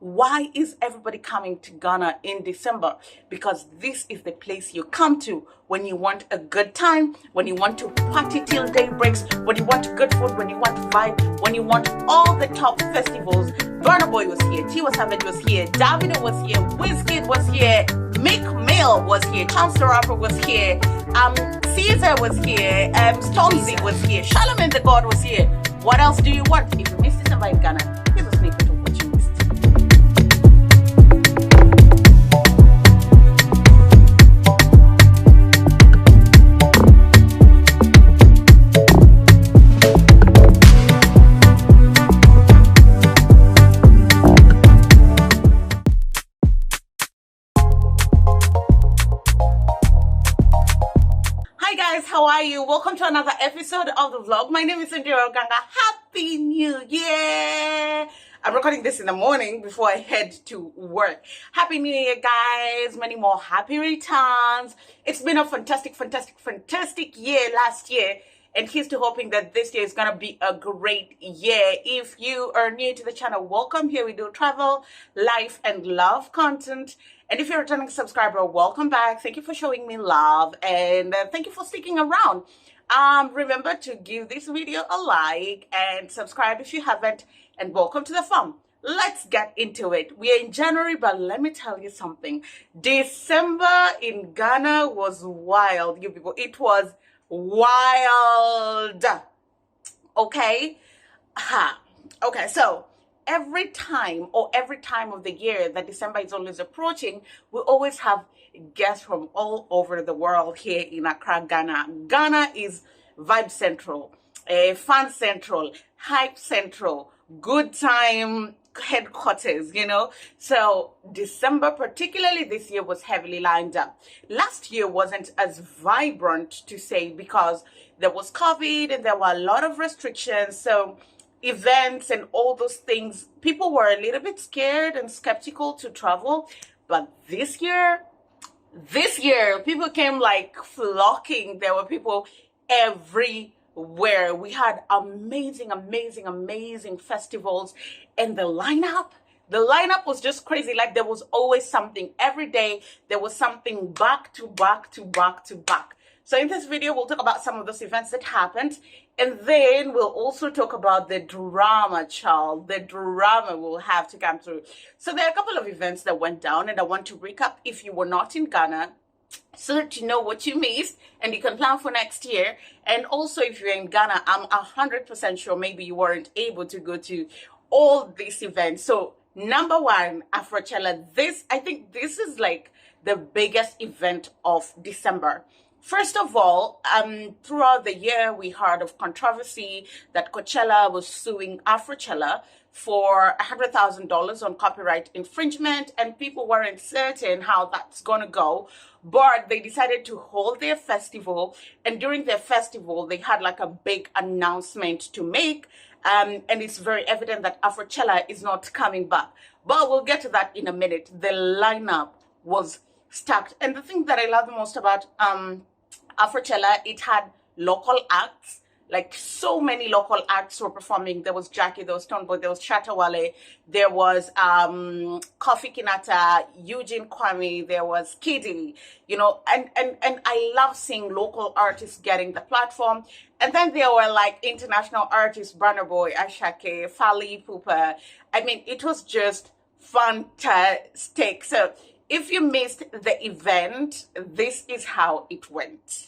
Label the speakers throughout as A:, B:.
A: Why is everybody coming to Ghana in December? Because this is the place you come to when you want a good time, when you want to party till day breaks, when you want good food, when you want vibe, when you want all the top festivals. Burna Boy was here, Tiwa Savage was here, Davido was here, Wizkid was here, Meek Mill was here, Chance the Rapper was here, Caesar was here, Stormzy was here, Charlamagne the God was here. What else do you want? If you missed December in Ghana, here's a snippet of what you missed. How are you? Welcome to another episode of the vlog. My name is Indira Ganga. Happy New Year! I'm recording this in the morning before I head to work. Happy New Year, guys. Many more happy returns. It's been a fantastic year last year. And here's to hoping that this year is going to be a great year. If you are new to the channel, welcome. Here we do travel, life, and love content. And if you're a returning subscriber, welcome back. Thank you for showing me love. And thank you for sticking around. Remember to give this video a like and subscribe if you haven't. And welcome to the farm. Let's get into it. We are in January, but let me tell you something. December in Ghana was wild, you people. It was wild. Okay? Okay, so every time of the year that December is always approaching, we always have guests from all over the world here in Accra, Ghana. Ghana is vibe central, fun central, hype central, good time headquarters, you know. So December, particularly this year, was heavily lined up. Last year wasn't as vibrant, to say, because there was COVID and there were a lot of restrictions. So events and all those things, people were a little bit scared and skeptical to travel. But this year people came like flocking. There were people everywhere. We had amazing festivals, and the lineup was just crazy. Like, there was always something. Every day there was something, back to back. So in this video, we'll talk about some of those events that happened. And then we'll also talk about the drama, child. The drama we'll have to come through. So there are a couple of events that went down, and I want to recap if you were not in Ghana, so that you know what you missed and you can plan for next year. And also, if you're in Ghana, I'm 100% sure maybe you weren't able to go to all these events. So number one, Afrochella. I think this is like the biggest event of December. First of all, throughout the year, we heard of controversy that Coachella was suing Afrochella for $100,000 on copyright infringement, and people weren't certain how that's going to go. But they decided to hold their festival, and during their festival, they had like a big announcement to make, and it's very evident that Afrochella is not coming back. But we'll get to that in a minute. The lineup was stacked, and the thing that I love the most about Afrochella, it had local acts. Like, so many local acts were performing. There was Jackie, there was Stoneboy, there was Chatawale, there was Kofi Kinata, Eugene Kwame, there was Kiddy, you know, and I love seeing local artists getting the platform. And then there were like international artists, Burna Boy, Ashake, Fally Ipupa. I mean, it was just fantastic. So if you missed the event, this is how it went.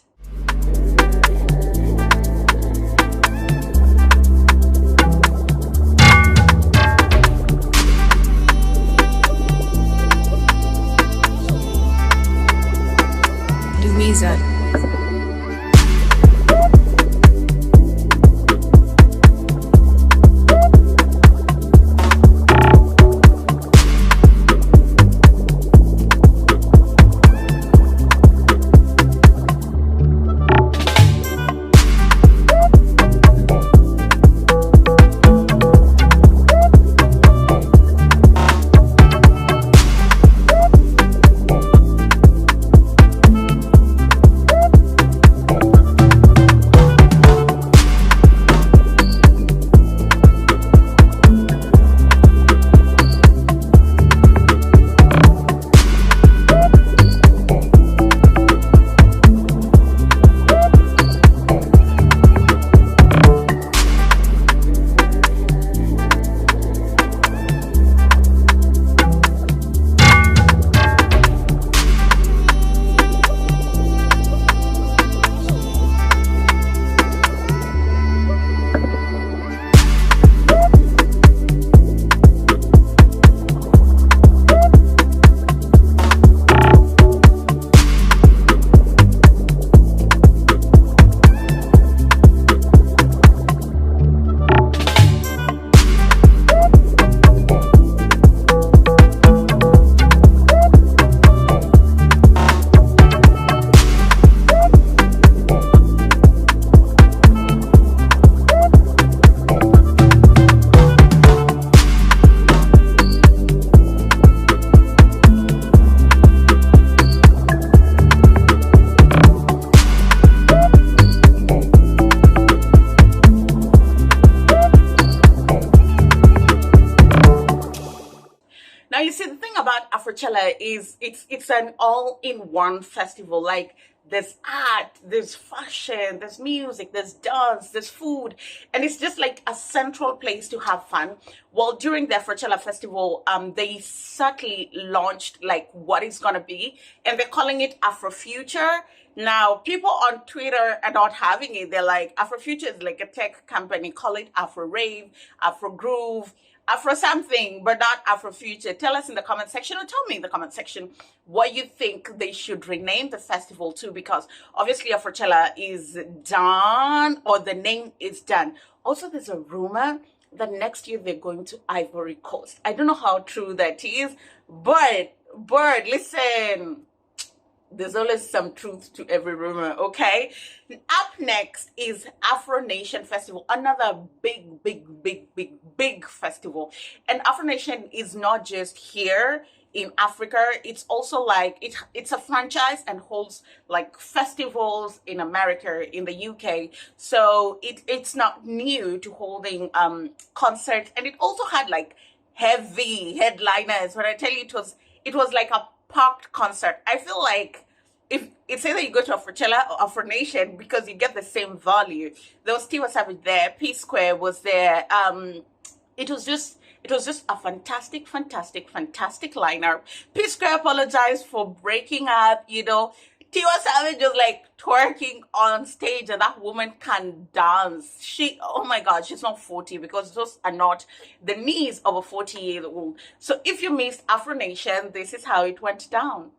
B: Eazi.
A: Now you see the thing about Afrochella is it's an all-in-one festival. Like there's art, there's fashion, there's music, there's dance, there's food, and it's just like a central place to have fun. Well, during the Afrochella festival, they certainly launched like what it's gonna be, and they're calling it Afrofuture. Now, people on Twitter are not having it. They're like, Afrofuture is like a tech company. Call it Afro Rave, Afro Groove, Afro something, but not Afrofuture. Tell us in the comment section, or tell me in the comment section what you think they should rename the festival to, because obviously Afrochella is done, or the name is done. Also, there's a rumor that next year they're going to Ivory Coast. I don't know how true that is, but listen, there's always some truth to every rumor, okay? Up next is Afronation Festival, another big festival. And Afronation is not just here in Africa, it's also like it's a franchise and holds like festivals in America, in the UK. So it's not new to holding concerts, and it also had like heavy headliners. When I tell you it was like a packed concert. I feel like if it's either you go to Afrochella or Afronation, because you get the same value. There was Tiwa Savage there, P Square was there. It was just a fantastic lineup. P Square apologized for breaking up, you know. Tiwa Savage was like twerking on stage, and that woman can dance. Oh my God, she's not 40, because those are not the knees of a 40-year-old. So if you missed Afronation, this is how it went down.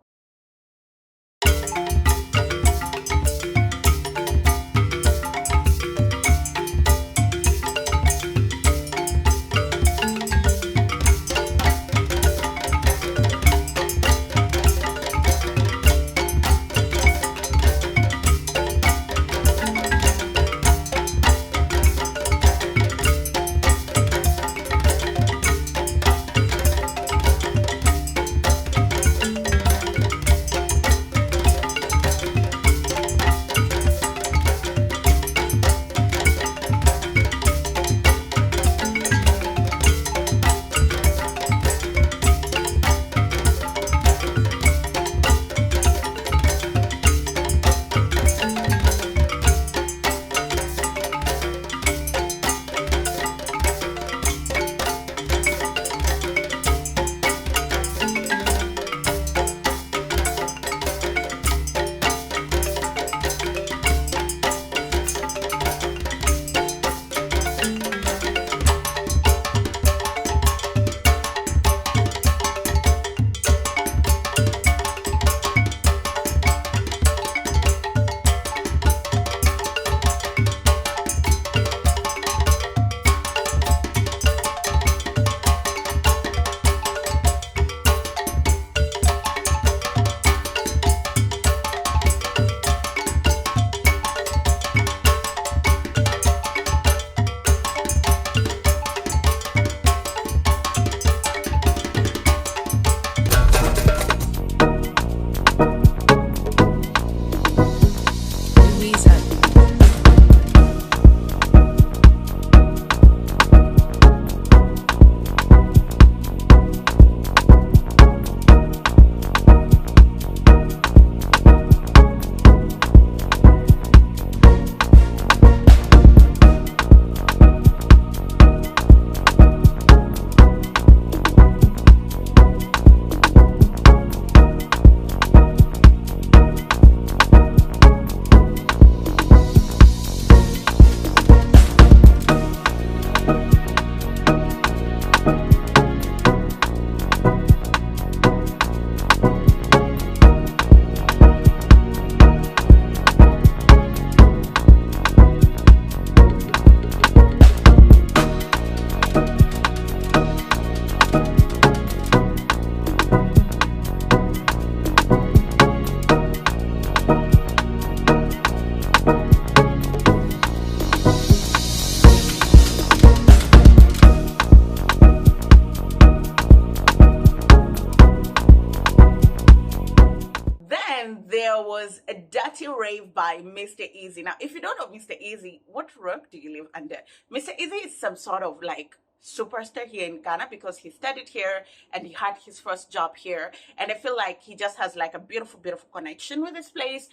A: There was a Dirty Rave by Mr. Eazi. Now, if you don't know Mr. Eazi, what rock do you live under? Mr. Eazi is some sort of like superstar here in Ghana because he studied here and he had his first job here. And I feel like he just has like a beautiful, beautiful connection with this place.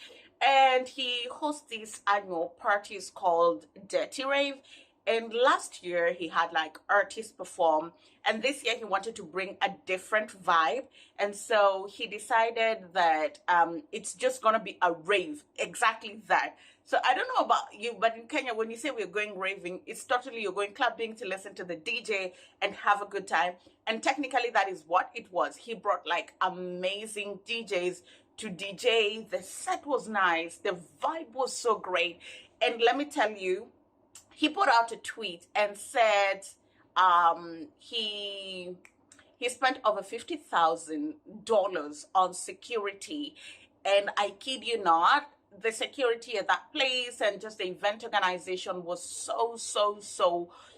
A: And he hosts these annual parties called Dirty Rave. And last year he had like artists perform, and this year he wanted to bring a different vibe, and so he decided that it's just gonna be a rave, exactly that. So I don't know about you, but in Kenya, when you say we're going raving, it's totally you're going clubbing to listen to the DJ and have a good time. And technically that is what it was. He brought like amazing DJs to DJ. The set was nice, the vibe was so great, and let me tell you, he put out a tweet and said he spent over $50,000 on security, and I kid you not, the security at that place and just the event organization was so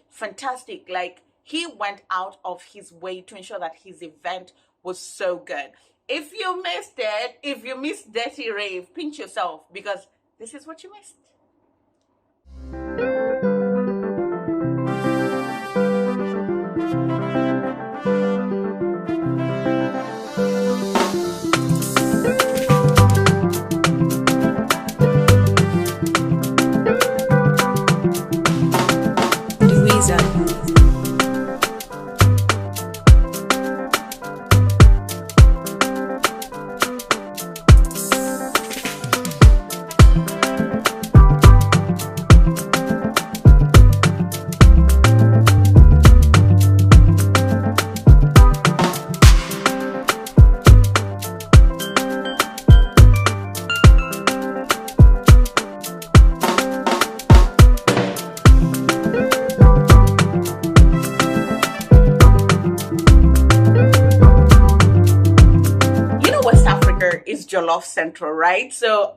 A: fantastic. Like, he went out of his way to ensure that his event was so good. If you missed it, if you missed Dirty Rave, pinch yourself, because this is what you missed. Is Jollof Central, right? So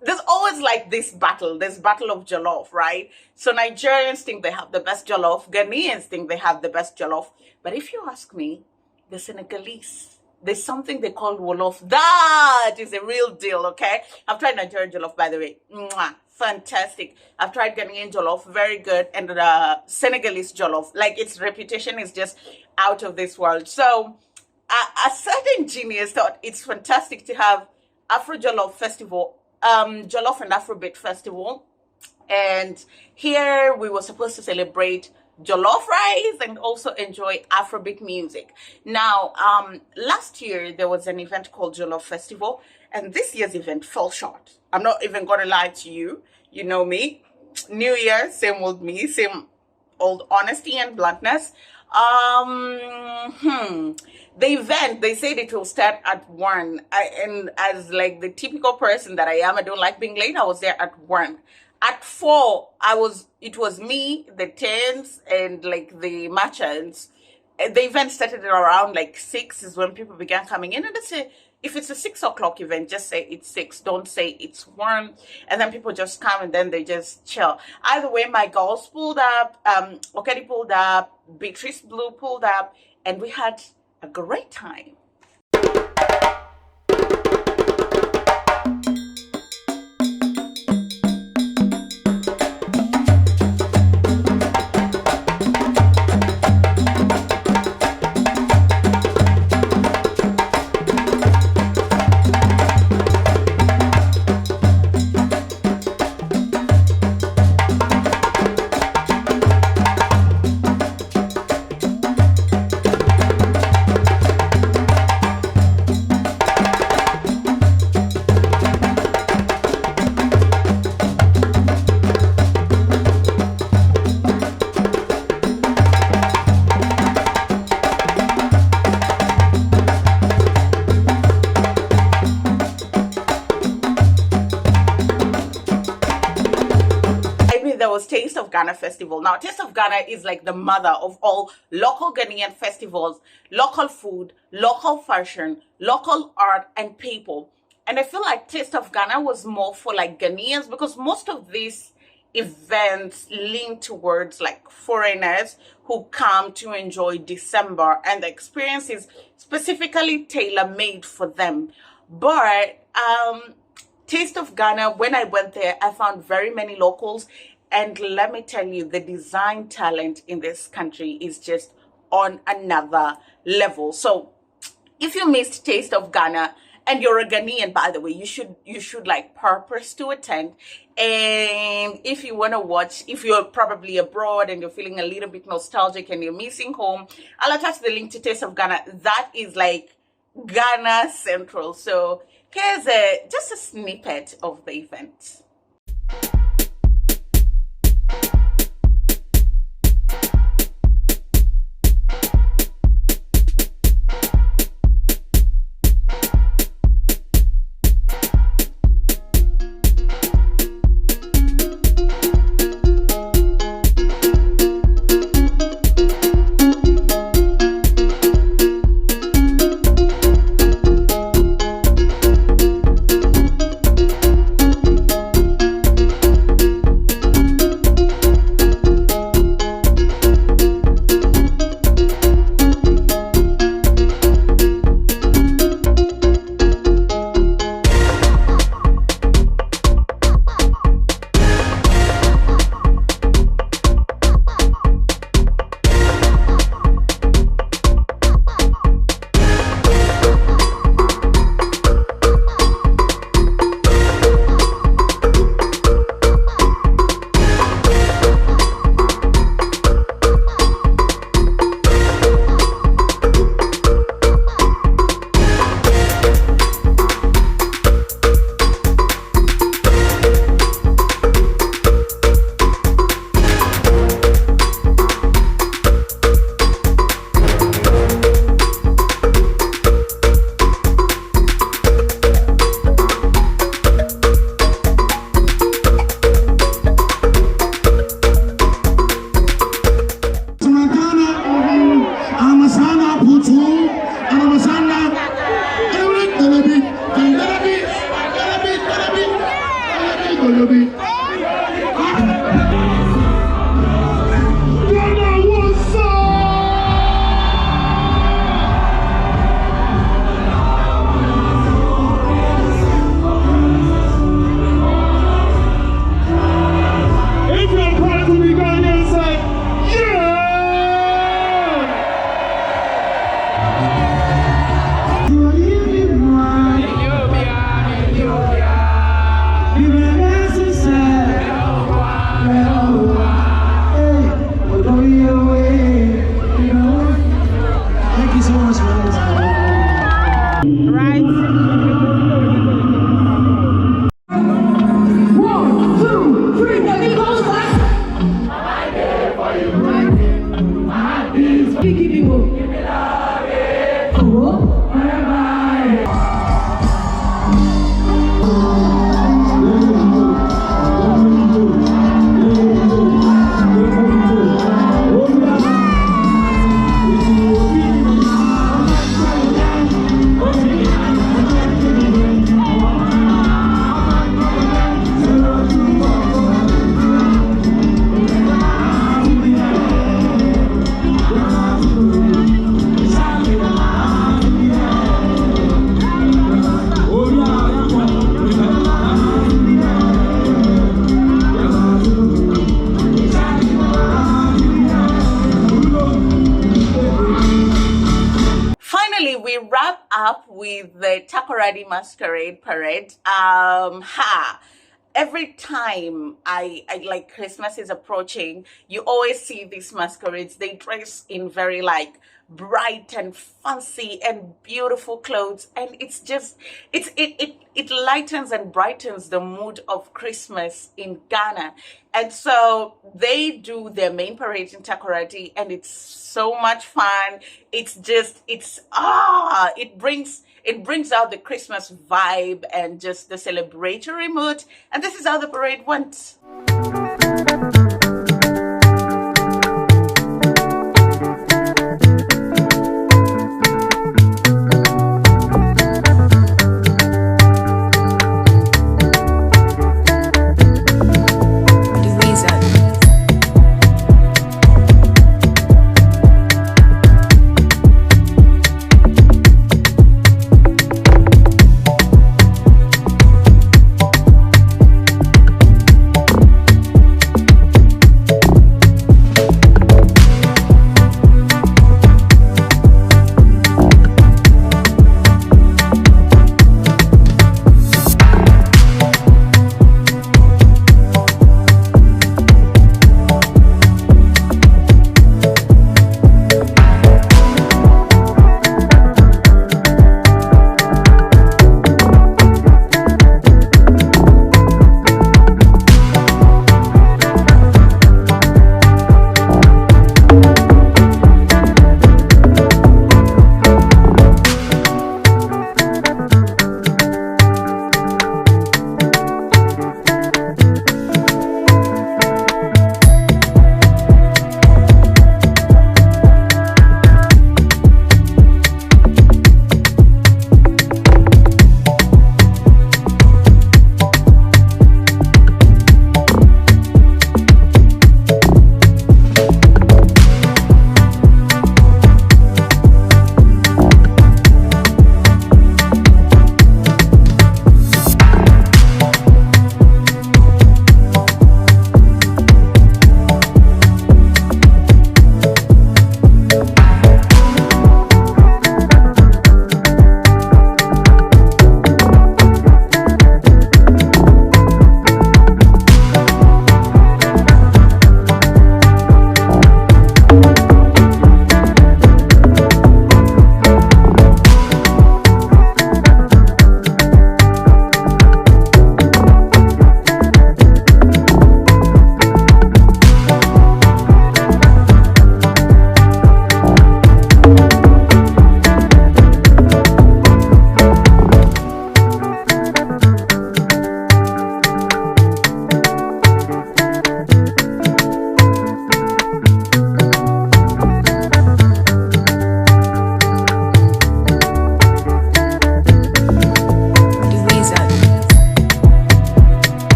A: there's always like this battle of jollof, right? So Nigerians think they have the best jollof, Ghanaians think they have the best jollof, but if you ask me, the Senegalese, there's something they call wolof. That is a real deal, okay? I've tried Nigerian jollof, by the way. Mwah, fantastic. I've tried Ghanaian jollof, very good, and Senegalese jollof, like, its reputation is just out of this world. So a certain genius thought it's fantastic to have Afrochella Festival, Jolof and Afrobate Festival. And here we were supposed to celebrate jollof rice and also enjoy Afrobeat music. Now, last year there was an event called Jollof Festival, and this year's event fell short. I'm not even gonna lie to you. You know me. New Year, same old me, same old honesty and bluntness. The event, they said it will start at 1. And as like the typical person that I am, I don't like being late. I was there at 1. At 4, it was me, the tents, and like the merchants. The event started around like 6 is when people began coming in. And they say, if it's a 6 o'clock event, just say it's 6. Don't say it's 1. And then people just come and then they just chill. Either way, my girls pulled up, Okedi pulled up, Beatrice Blue pulled up, and we had a great time. Was Taste of Ghana Festival. Now, Taste of Ghana is like the mother of all local Ghanaian festivals, local food, local fashion, local art, and people. And I feel like Taste of Ghana was more for like Ghanaians, because most of these events lean towards like foreigners who come to enjoy December, and the experience is specifically tailor-made for them. But Taste of Ghana, when I went there, I found very many locals. And let me tell you, the design talent in this country is just on another level. So if you missed Taste of Ghana, and you're a Ghanaian, by the way, you should like purpose to attend. And if you want to watch, if you're probably abroad and you're feeling a little bit nostalgic and you're missing home, I'll attach the link to Taste of Ghana. That is like Ghana Central. So here's just a snippet of the event. We wrap up with the Takoradi Masquerade Parade. Every time I like Christmas is approaching, you always see these masquerades. They dress in very like bright and fancy and beautiful clothes, and it's just it lightens and brightens the mood of Christmas in Ghana. And so they do their main parade in Takoradi, and it's so much fun. It brings out the Christmas vibe and just the celebratory mood. And this is how the parade went.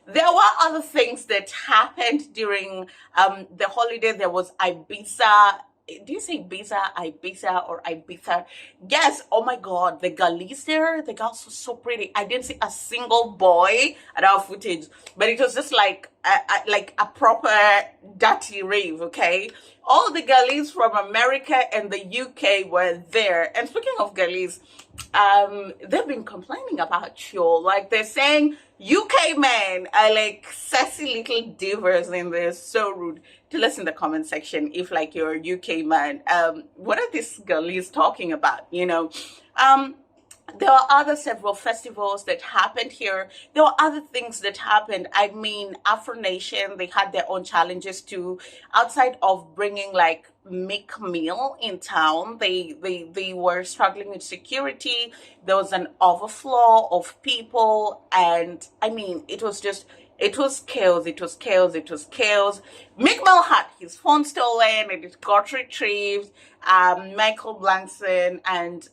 A: There were other things that happened during the holiday. There was Ibiza. Do you say Ibiza, or Ibiza? Yes. Oh my God, the girlies there, the girls were so pretty. I didn't see a single boy at our footage, but it was just like a proper dirty rave. Okay, all the girlies from America and the UK were there. And speaking of girlies, they've been complaining about you. Like, they're saying UK men are like sassy little divas and they're so rude. Tell us in the comment section if, like, you're a UK man, what are these girlies talking about, you know? There are other several festivals that happened here. There were other things that happened. I mean, Afronation, they had their own challenges too. Outside of bringing like make meal in town, they were struggling with security. There was an overflow of people, and I mean, it was chaos. It was chaos. It was chaos. Mick Mill had his phone stolen and it got retrieved. Michael Blankson and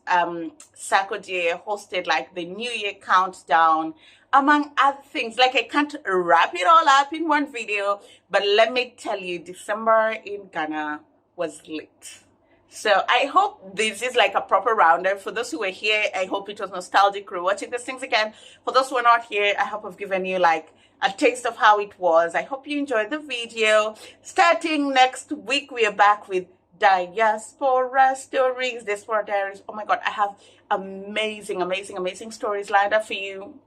A: Sarkodie hosted like the New Year countdown, among other things. Like, I can't wrap it all up in one video, but let me tell you, December in Ghana was lit. So I hope this is like a proper roundup. For those who were here, I hope it was nostalgic rewatching these things again. For those who are not here, I hope I've given you like a taste of how it was. I hope you enjoyed the video. Starting next week, we are back with Diaspora Stories, Diaspora Diaries. Oh my God, I have amazing stories lined up for you.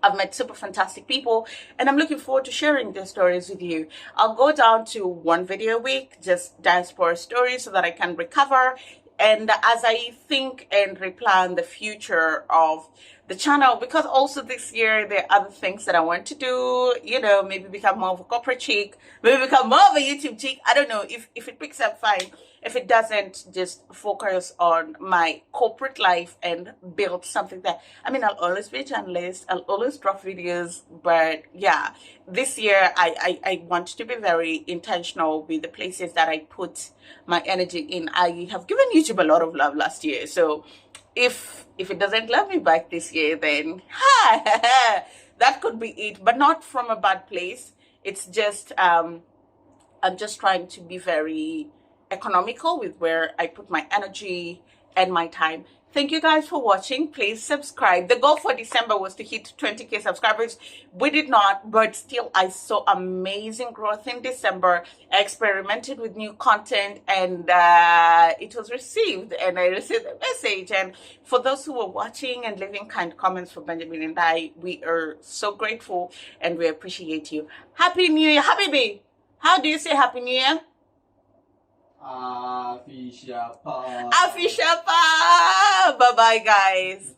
A: I've met super fantastic people, and I'm looking forward to sharing their stories with you. I'll go down to one video a week, just diaspora stories, so that I can recover. And as I think and replan the future of the channel, because also this year there are other things that I want to do, you know, maybe become more of a corporate chick, maybe become more of a YouTube chick. I don't know. If it picks up, fine. If it doesn't, just focus on my corporate life and build something that, I mean, I'll always be a journalist, I'll always drop videos, but yeah, this year I want to be very intentional with the places that I put my energy in. I have given YouTube a lot of love last year, so if it doesn't love me back this year, then that could be it, but not from a bad place. It's just I'm just trying to be very economical with where I put my energy and my time. Thank you guys for watching. Please subscribe. The goal for December was to hit 20k subscribers. We did not, but still I saw amazing growth in December. I experimented with new content, and it was received, and I received a message. And for those who were watching and leaving kind comments for Benjamin and I, we are so grateful and we appreciate you. Happy New Year. Habibi, how do you say Happy New Year? Afishapa. Bye bye, guys.